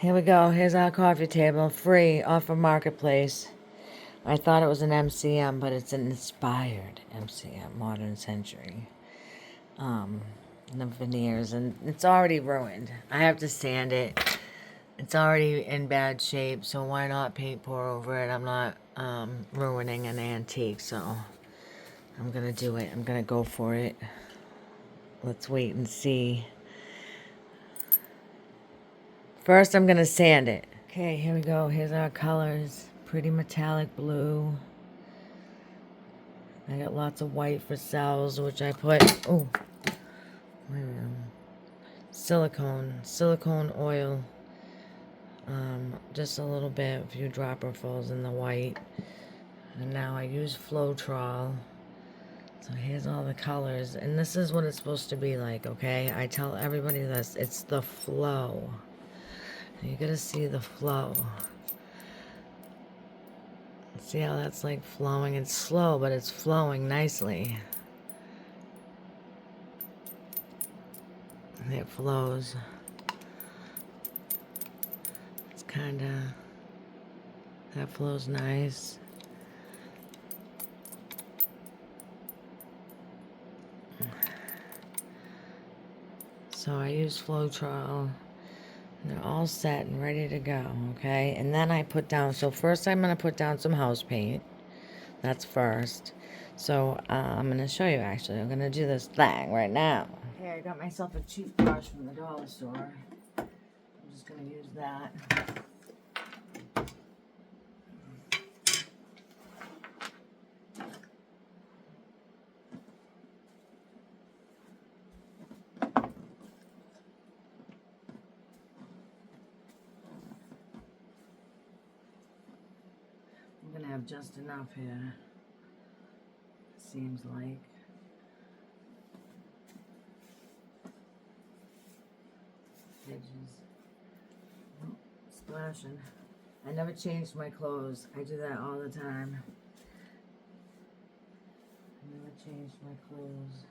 Here we go. Here's our coffee table, free off of Marketplace. I thought it was an MCM, but it's an inspired MCM, Modern Century. The veneers, and it's already ruined. I have to sand it. It's already in bad shape, so why not paint pour over it? I'm not ruining an antique, so I'm gonna do it. I'm gonna go for it. Let's wait and see. First, I'm gonna sand it. Okay, here we go. Here's our colors. Pretty metallic blue. I got lots of white for cells, which I put, oh, wait a minute. Silicone oil. Just a little bit, a few dropperfuls in the white. And now I use Floetrol. So here's all the colors. And this is what it's supposed to be like, okay? I tell everybody this. It's the flow. You gotta see the flow. See how that's like flowing? It's slow, but it's flowing nicely. It flows. It's kinda, that flows nice. So I use Floetrol. They're all set and ready to go, okay? And then I put down, so first I'm going to put down some house paint. That's first. So I'm going to show you actually. I'm going to do this thing right now. Okay, I got myself a cheap brush from the dollar store. I'm just going to use that. I'm going to have just enough here. Seems like. Edges. Oh, splashing. I never changed my clothes. I do that all the time. I never changed my clothes.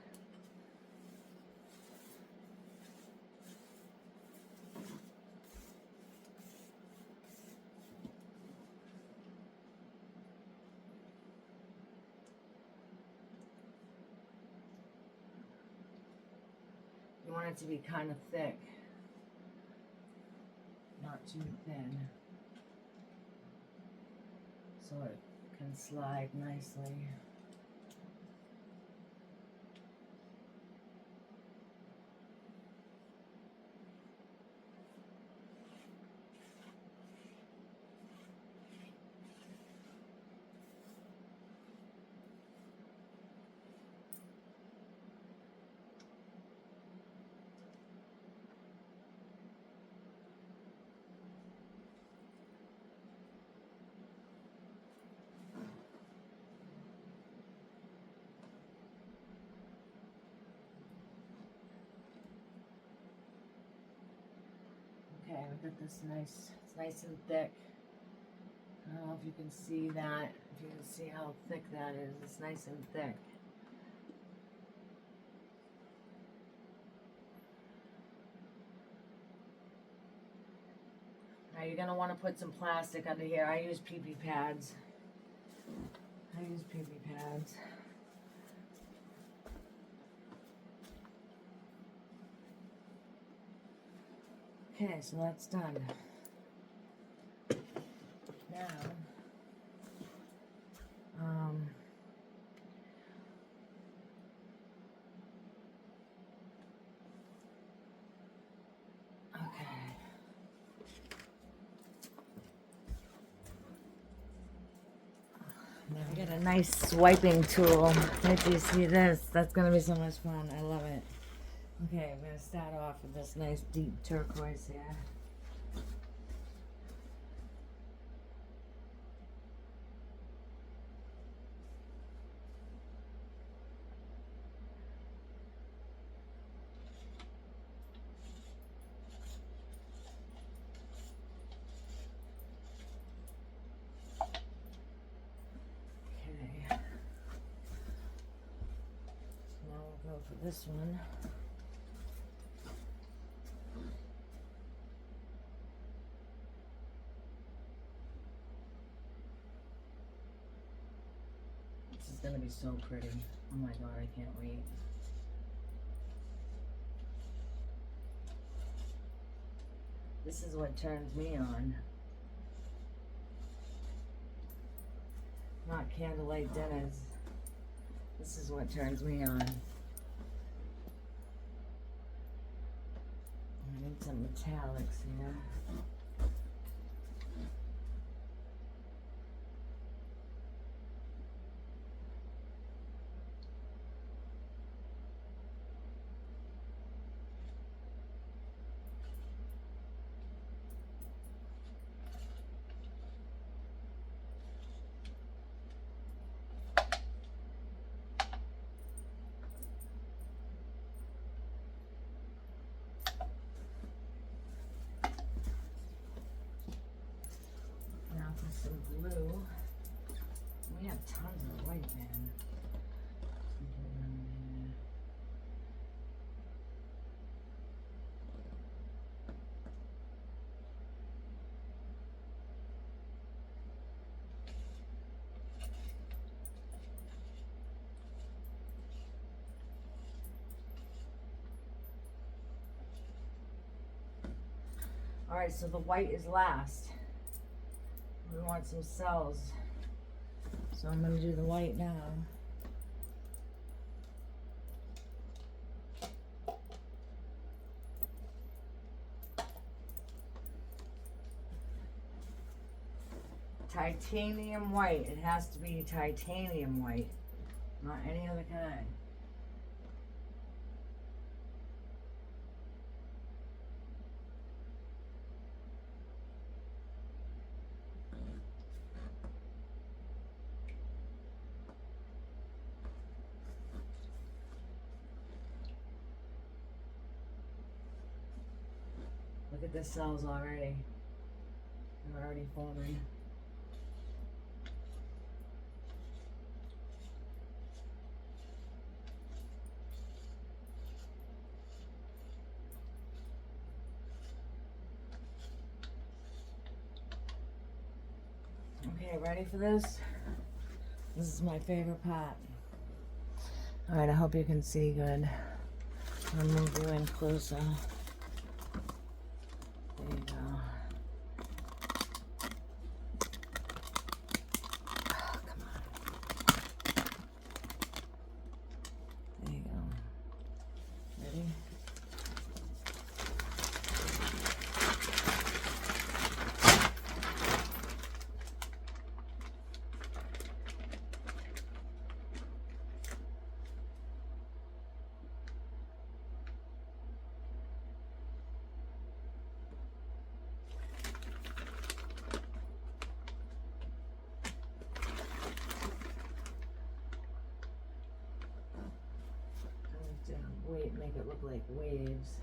You want it to be kind of thick, not too thin, so it can slide nicely. Okay, we got this nice, it's nice and thick. I don't know if you can see that, if you can see how thick that is. It's nice and thick. Now you're going to want to put some plastic under here. I use PP pads. Okay, so that's done. Now, okay. Now we got a nice swiping tool. If you see this, that's gonna be so much fun. I love it. Okay, I'm gonna start off with this nice deep turquoise here. Okay. Now we'll go for this one. gonna be so pretty. Oh my god, I can't wait. This is what turns me on. Not candlelight dinners. This is what turns me on. I need some metallics here. Now for some blue. We have tons of white, man. All right, so the white is last. We want some cells. So I'm gonna do the white now. Titanium white. It has to be titanium white, not any other kind. Look at the cells already. They're already forming. Okay, ready for this? This is my favorite part. All right, I hope you can see good. I'll move you in closer. There you go. Oh, come on. There you go. Ready? Wait, make it look like waves.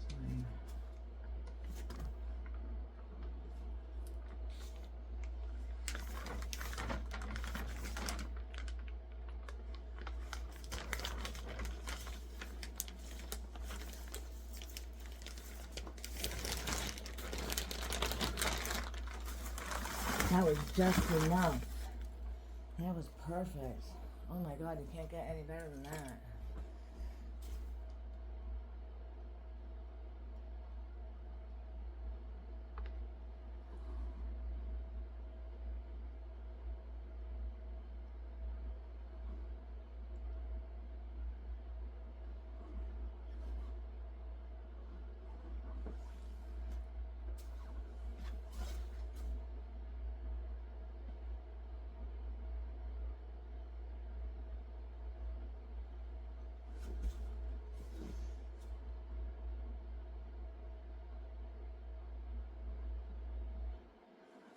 Fine. That was just enough. That was perfect. Oh my god, you can't get any better than that.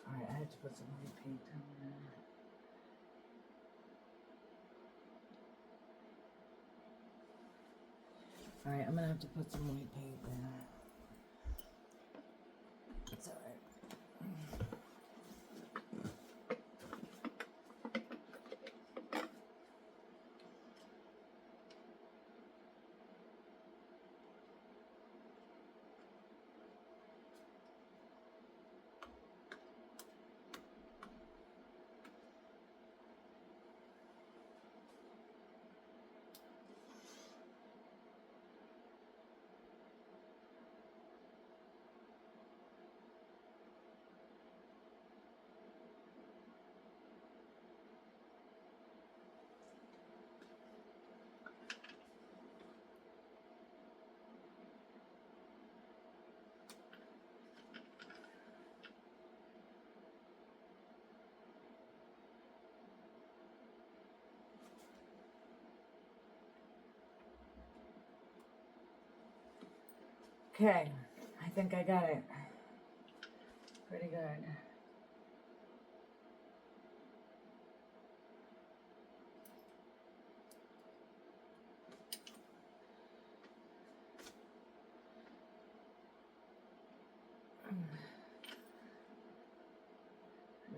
Alright, I had to put some white paint on there. Alright, I'm gonna have to put some white paint there. It's alright. Okay, I think I got it. Pretty good.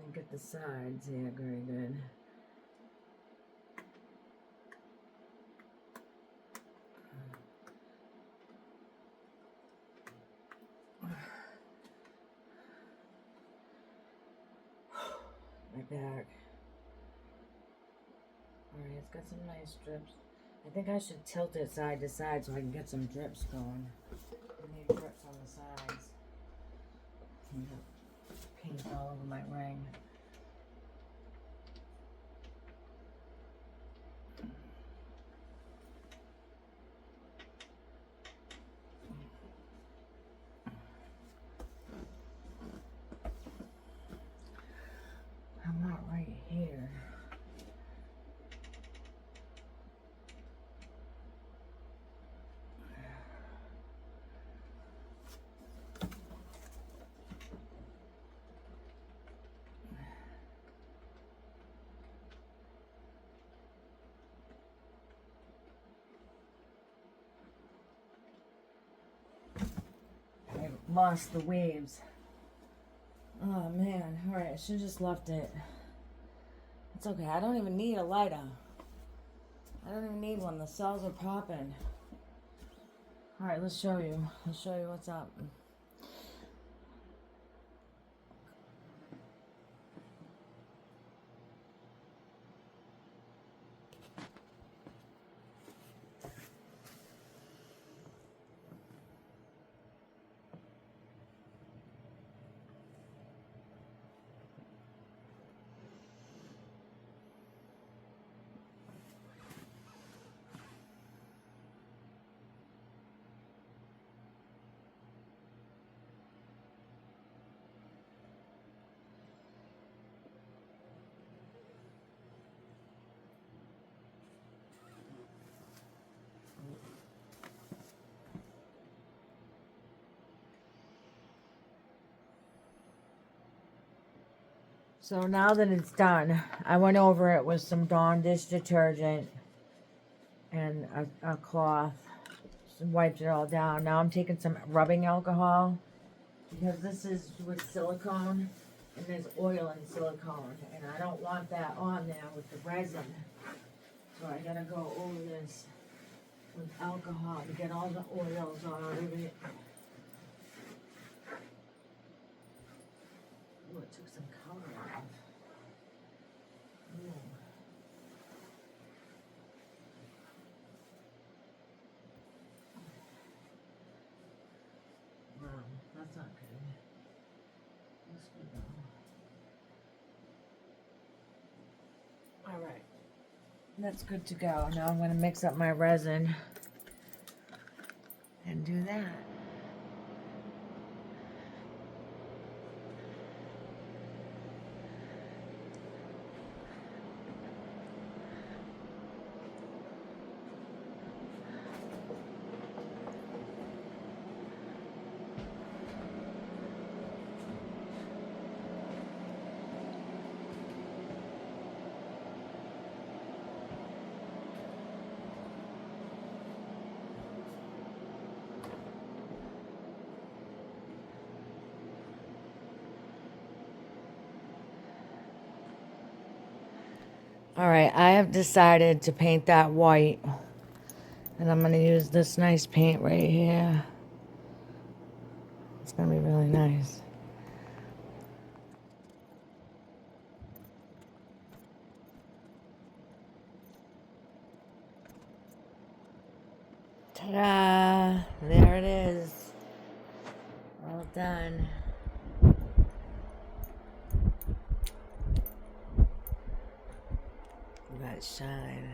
And get the sides here, very good. My back. Alright, it's got some nice drips. I think I should tilt it side to side so I can get some drips going. I need drips on the sides. Paint all over my ring. I'm not right here. I lost the waves. Oh man, alright, I should have just left it. It's okay, I don't even need a lighter. I don't even need one, the cells are popping. Alright, let's show you. Let's show you what's up. So now that it's done, I went over it with some Dawn dish detergent and a cloth. Just wiped it all down. Now I'm taking some rubbing alcohol because this is with silicone and there's oil in silicone and I don't want that on there with the resin. So I gotta go over this with alcohol to get all the oils out of it. Ooh, it took some color off. Ooh. Wow, that's not good. That's good though. Alright. That's good to go. Now I'm going to mix up my resin and do that. Alright, I have decided to paint that white. And I'm going to use this nice paint right here. It's going to be really nice. Ta-da! There it is. All done. That shine.